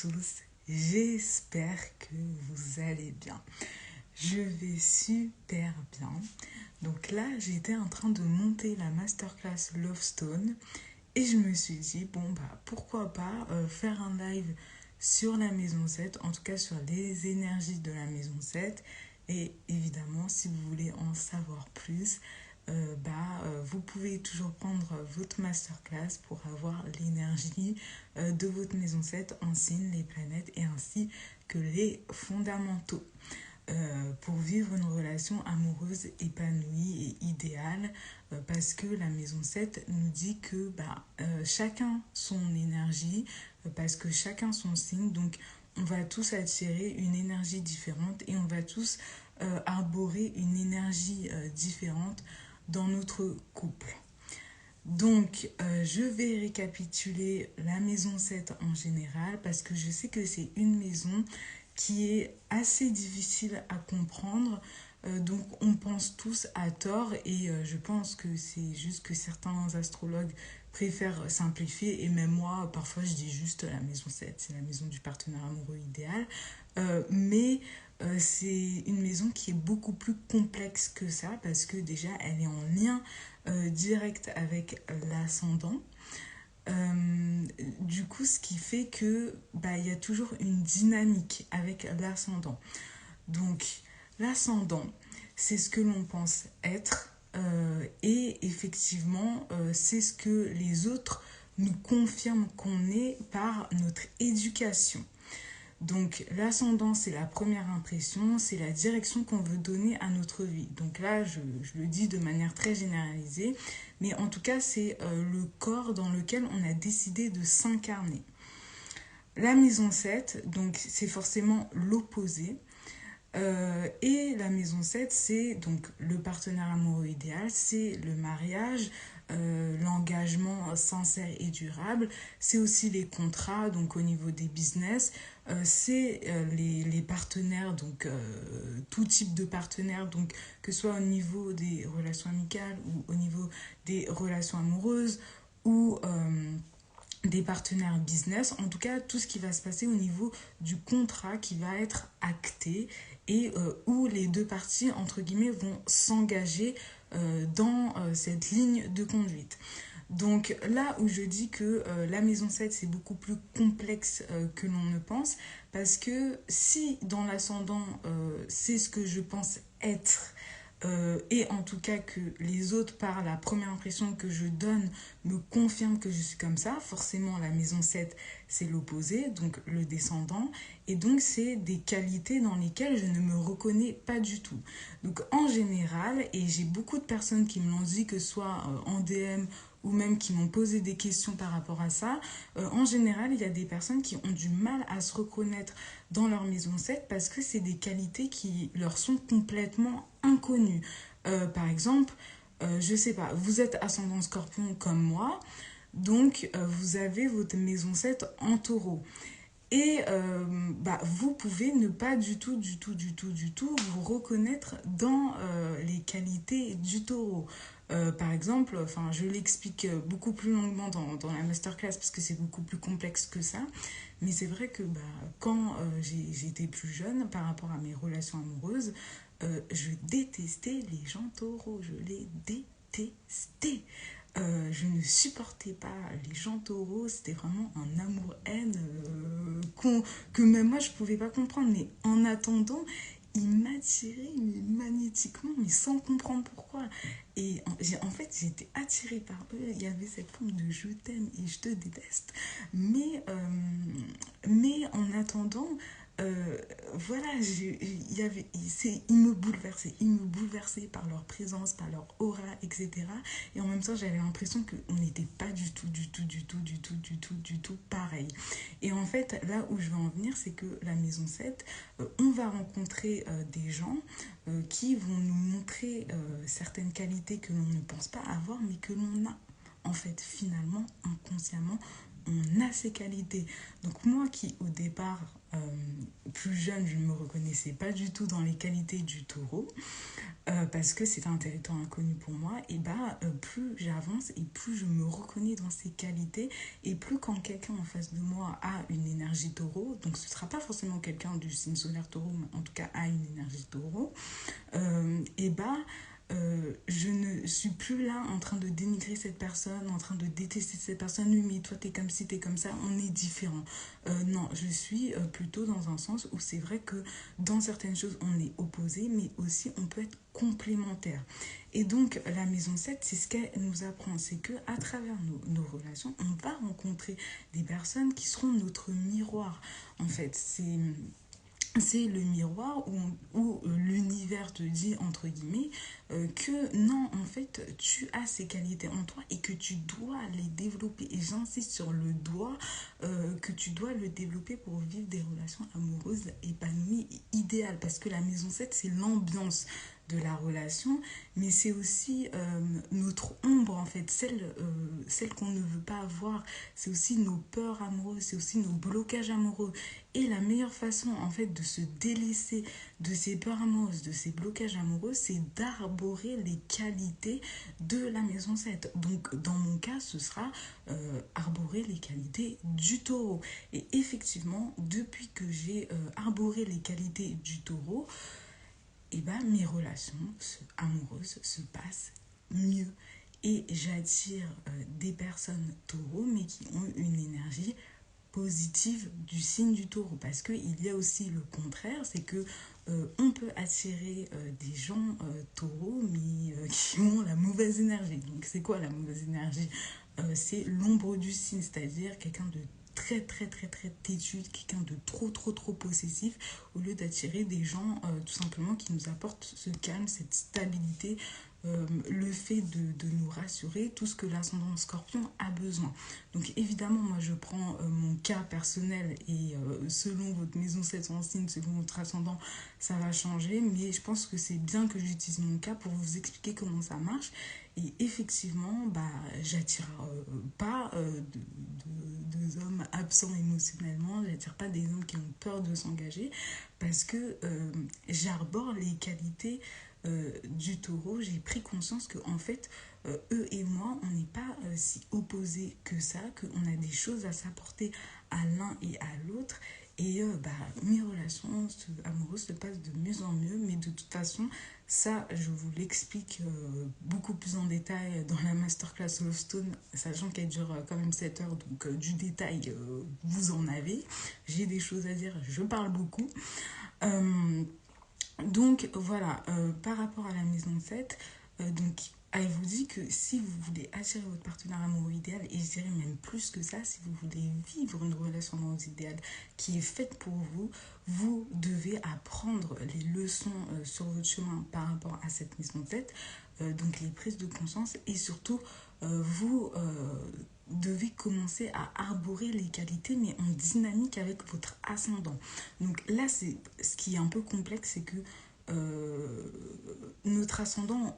tous, j'espère que vous allez bien. Je vais super bien. Donc là, j'étais en train de monter la masterclass Love Stone et je me suis dit, pourquoi pas faire un live sur la maison 7, en tout cas sur les énergies de la maison 7. Et évidemment, si vous voulez en savoir plus, vous pouvez toujours prendre votre masterclass pour avoir l'énergie de votre maison 7 en signe, les planètes et ainsi que les fondamentaux pour vivre une relation amoureuse épanouie et idéale parce que la maison 7 nous dit que chacun son énergie parce que chacun son signe, donc on va tous attirer une énergie différente et on va tous arborer une énergie différente dans notre couple. Donc, je vais récapituler la maison 7 en général parce que je sais que c'est une maison qui est assez difficile à comprendre. Donc, on pense tous à tort et je pense que c'est juste que certains astrologues préfèrent simplifier et même moi, parfois, je dis juste la maison 7, c'est la maison du partenaire amoureux idéal. Mais c'est une maison qui est beaucoup plus complexe que ça parce que déjà, elle est en lien direct avec l'ascendant. Du coup, ce qui fait que il y a toujours une dynamique avec l'ascendant. Donc, l'ascendant, c'est ce que l'on pense être et effectivement, c'est ce que les autres nous confirment qu'on est par notre éducation. Donc l'ascendant, c'est la première impression, c'est la direction qu'on veut donner à notre vie. Donc là, je le dis de manière très généralisée, mais en tout cas, c'est le corps dans lequel on a décidé de s'incarner. La maison 7, donc c'est forcément l'opposé. Et la maison 7, c'est donc le partenaire amoureux idéal, c'est le mariage, l'engagement sincère et durable, c'est aussi les contrats, donc au niveau des business, c'est les partenaires, donc tout type de partenaires, donc que ce soit au niveau des relations amicales ou au niveau des relations amoureuses ou des partenaires business, en tout cas tout ce qui va se passer au niveau du contrat qui va être acté et où les deux parties, entre guillemets, vont s'engager dans cette ligne de conduite. Donc là où je dis que la maison 7 c'est beaucoup plus complexe que l'on ne pense, parce que si dans l'ascendant c'est ce que je pense être, et en tout cas que les autres, par la première impression que je donne, me confirment que je suis comme ça, forcément la maison 7 c'est l'opposé, donc le descendant, et donc c'est des qualités dans lesquelles je ne me reconnais pas du tout. Donc en général, et j'ai beaucoup de personnes qui me l'ont dit, que ce soit en DM ou même qui m'ont posé des questions par rapport à ça, en général, il y a des personnes qui ont du mal à se reconnaître dans leur maison 7 parce que c'est des qualités qui leur sont complètement inconnues. Par exemple, je sais pas, vous êtes ascendant scorpion comme moi, donc vous avez votre maison 7 en taureau. Et vous pouvez ne pas du tout vous reconnaître dans les qualités du taureau. Par exemple, je l'explique beaucoup plus longuement dans la masterclass parce que c'est beaucoup plus complexe que ça. Mais c'est vrai que quand j'étais plus jeune, par rapport à mes relations amoureuses, je détestais les gens taureaux. Je les détestais. Je ne supportais pas les gens taureaux, c'était vraiment un amour-haine que même moi je pouvais pas comprendre. Mais en attendant, ils m'attiraient magnétiquement, mais sans comprendre pourquoi. Et en fait, j'étais attirée par eux. Il y avait cette forme de je t'aime et je te déteste. Mais en attendant, euh, voilà, ils me bouleversaient par leur présence, par leur aura, etc. Et en même temps, j'avais l'impression qu'on n'était pas du tout pareil. Et en fait, là où je veux en venir, c'est que la maison 7, on va rencontrer des gens qui vont nous montrer certaines qualités que l'on ne pense pas avoir, mais que l'on a. En fait, finalement, inconsciemment, on a ses qualités. Donc moi qui au départ, plus jeune, je ne me reconnaissais pas du tout dans les qualités du taureau, parce que c'est un territoire inconnu pour moi, et plus j'avance et plus je me reconnais dans ces qualités, et plus quand quelqu'un en face de moi a une énergie taureau, donc ce ne sera pas forcément quelqu'un du signe solaire taureau, mais en tout cas a une énergie taureau, je ne suis plus là en train de dénigrer cette personne, en train de détester cette personne. Oui, mais toi, t'es comme ci, t'es comme ça, on est différents. Non, je suis plutôt dans un sens où c'est vrai que dans certaines choses, on est opposés, mais aussi on peut être complémentaires. Et donc, la maison 7 c'est ce qu'elle nous apprend. C'est que à travers nos relations, on va rencontrer des personnes qui seront notre miroir. En fait, c'est le miroir où l'univers te dit, entre guillemets, que non, en fait, tu as ces qualités en toi et que tu dois les développer. Et j'insiste sur le doigt, que tu dois le développer pour vivre des relations amoureuses épanouies et idéales. Parce que la maison 7 c'est l'ambiance de la relation, mais c'est aussi notre ombre, en fait, celle qu'on ne veut pas avoir. C'est aussi nos peurs amoureuses, c'est aussi nos blocages amoureux. Et la meilleure façon, en fait, de se délaisser de ces peurs amoureuses, de ces blocages amoureux, c'est d'arborer les qualités de la maison 7. Donc, dans mon cas, ce sera arborer les qualités du taureau. Et effectivement, depuis que j'ai arboré les qualités du taureau, mes relations amoureuses se passent mieux. Et j'attire des personnes taureaux, mais qui ont une énergie positive du signe du taureau, parce qu'il y a aussi le contraire, c'est que on peut attirer des gens taureaux mais qui ont la mauvaise énergie. Donc c'est quoi la mauvaise énergie? C'est l'ombre du signe, c'est-à-dire quelqu'un de très très très très têtu, quelqu'un de trop trop trop possessif, au lieu d'attirer des gens tout simplement qui nous apportent ce calme, cette stabilité, le fait de nous rassurer, tout ce que l'ascendant scorpion a besoin. Donc évidemment, moi je prends mon cas personnel et selon votre maison 7 en signe, selon votre ascendant, ça va changer, mais je pense que c'est bien que j'utilise mon cas pour vous expliquer comment ça marche. Et effectivement, j'attire pas de hommes absents émotionnellement, j'attire pas des hommes qui ont peur de s'engager, parce que j'arbore les qualités du taureau. J'ai pris conscience que en fait, eux et moi, on n'est pas si opposés que ça, qu'on a des choses à s'apporter à l'un et à l'autre. Et mes relations amoureuses se passent de mieux en mieux, mais de toute façon, ça, je vous l'explique beaucoup plus en détail dans la masterclass Love Stone, sachant qu'elle dure quand même 7 heures, donc du détail, vous en avez. J'ai des choses à dire, je parle beaucoup. Euh, donc voilà, par rapport à la maison 7, donc elle vous dit que si vous voulez attirer votre partenaire amoureux idéal, et je dirais même plus que ça, si vous voulez vivre une relation amoureuse idéale qui est faite pour vous, vous devez apprendre les leçons sur votre chemin par rapport à cette maison 7, donc les prises de conscience, et surtout vous devez commencer à arborer les qualités, mais en dynamique avec votre ascendant. Donc là, c'est ce qui est un peu complexe, c'est que notre ascendant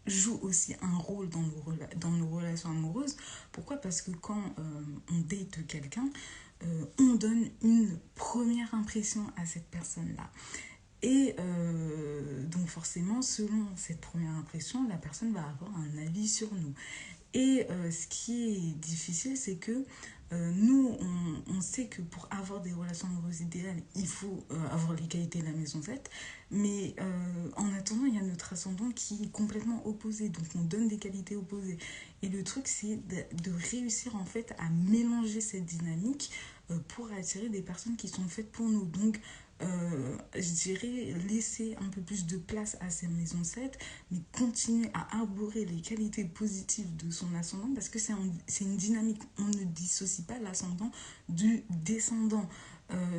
joue aussi un rôle dans nos relations amoureuses. Pourquoi? Parce que quand on date quelqu'un, on donne une première impression à cette personne-là. Et donc forcément, selon cette première impression, la personne va avoir un avis sur nous. Et ce qui est difficile, c'est que nous, on sait que pour avoir des relations amoureuses idéales, il faut avoir les qualités de la maison 7. Mais en attendant, il y a notre ascendant qui est complètement opposé. Donc on donne des qualités opposées. Et le truc, c'est de réussir en fait à mélanger cette dynamique pour attirer des personnes qui sont faites pour nous. Donc je dirais laisser un peu plus de place à ces maisons 7, mais continuer à arborer les qualités positives de son ascendant, parce que c'est une dynamique. On ne dissocie pas l'ascendant du descendant.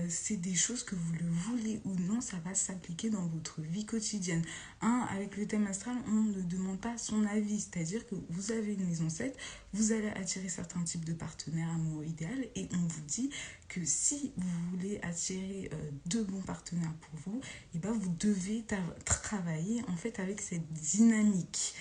C'est des choses que vous le voulez ou non, ça va s'appliquer dans votre vie quotidienne. Avec le thème astral, on ne demande pas son avis, c'est-à-dire que vous avez une maison 7, vous allez attirer certains types de partenaires amoureux idéal, et on vous dit que si vous voulez attirer de bons partenaires pour vous, vous devez travailler en fait avec cette dynamique.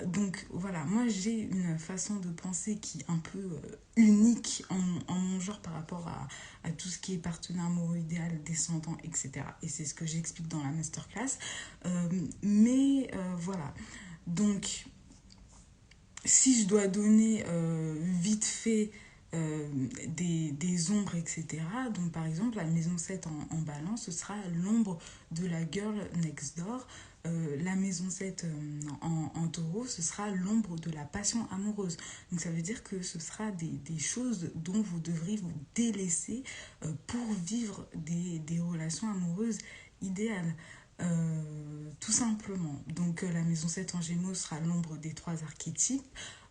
Donc voilà, moi j'ai une façon de penser qui est un peu unique en mon genre par rapport à tout ce qui est partenaire amoureux idéal, descendant, etc. Et c'est ce que j'explique dans la masterclass. Mais voilà, donc si je dois donner vite fait des ombres, etc. Donc, par exemple, la maison 7 en balance, ce sera l'ombre de la girl next door. La maison 7 en taureau, ce sera l'ombre de la passion amoureuse. Donc, ça veut dire que ce sera des choses dont vous devrez vous délaisser pour vivre des relations amoureuses idéales. Tout simplement. Donc la maison 7 en gémeaux sera l'ombre des trois archétypes.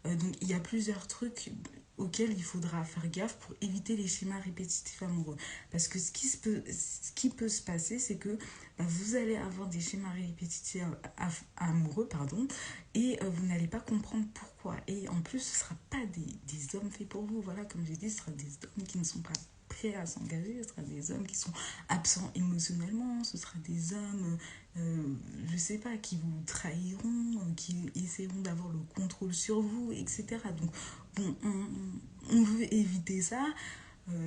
Donc il y a plusieurs trucs auxquels il faudra faire gaffe pour éviter les schémas répétitifs amoureux. Parce que ce qui peut se passer, c'est que vous allez avoir des schémas répétitifs amoureux, pardon, et vous n'allez pas comprendre pourquoi. Et en plus, ce ne sera pas des hommes faits pour vous. Voilà, comme j'ai dit, ce sera des hommes qui ne sont pas prêts à s'engager, ce sera des hommes qui sont absents émotionnellement, ce sera des hommes, je sais pas, qui vous trahiront, qui essaieront d'avoir le contrôle sur vous, etc. Donc, bon, on veut éviter ça.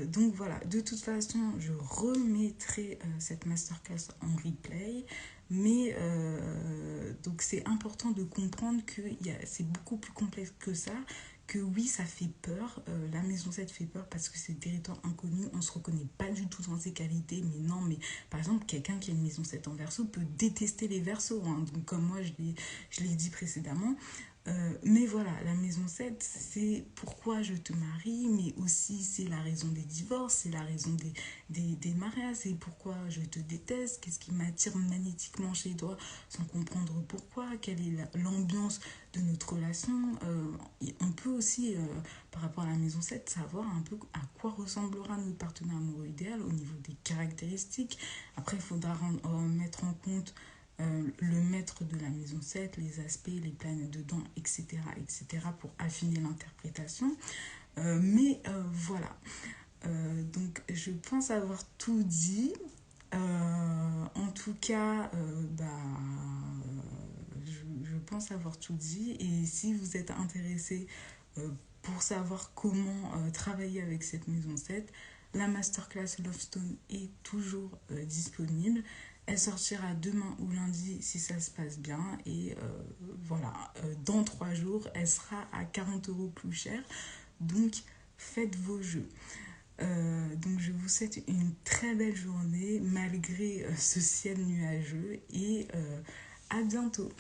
Donc voilà, de toute façon, je remettrai cette masterclass en replay. Mais donc c'est important de comprendre que c'est beaucoup plus complexe que ça. Que oui, ça fait peur. La maison 7 fait peur parce que c'est territoire inconnu. On ne se reconnaît pas du tout dans ses qualités. Mais non, mais par exemple, quelqu'un qui a une maison 7 en verso peut détester les versos. Hein. Donc comme moi, je l'ai dit précédemment. Mais voilà, la maison 7 c'est pourquoi je te marie, mais aussi c'est la raison des divorces, c'est la raison des mariages, c'est pourquoi je te déteste, qu'est-ce qui m'attire magnétiquement chez toi, sans comprendre pourquoi, quelle est l'ambiance de notre relation. On peut aussi, par rapport à la maison 7 savoir un peu à quoi ressemblera notre partenaire amoureux idéal au niveau des caractéristiques. Après, il faudra mettre en compte le maître de la maison 7 les aspects, les planètes dedans, etc., etc., pour affiner l'interprétation. Mais voilà. Donc, je pense avoir tout dit. En tout cas, je pense avoir tout dit. Et si vous êtes intéressé pour savoir comment travailler avec cette maison 7, la masterclass Lovestone est toujours disponible. Elle sortira demain ou lundi si ça se passe bien. Et voilà, dans 3 jours, elle sera à 40 € plus cher. Donc, faites vos jeux. Donc, je vous souhaite une très belle journée malgré ce ciel nuageux et à bientôt.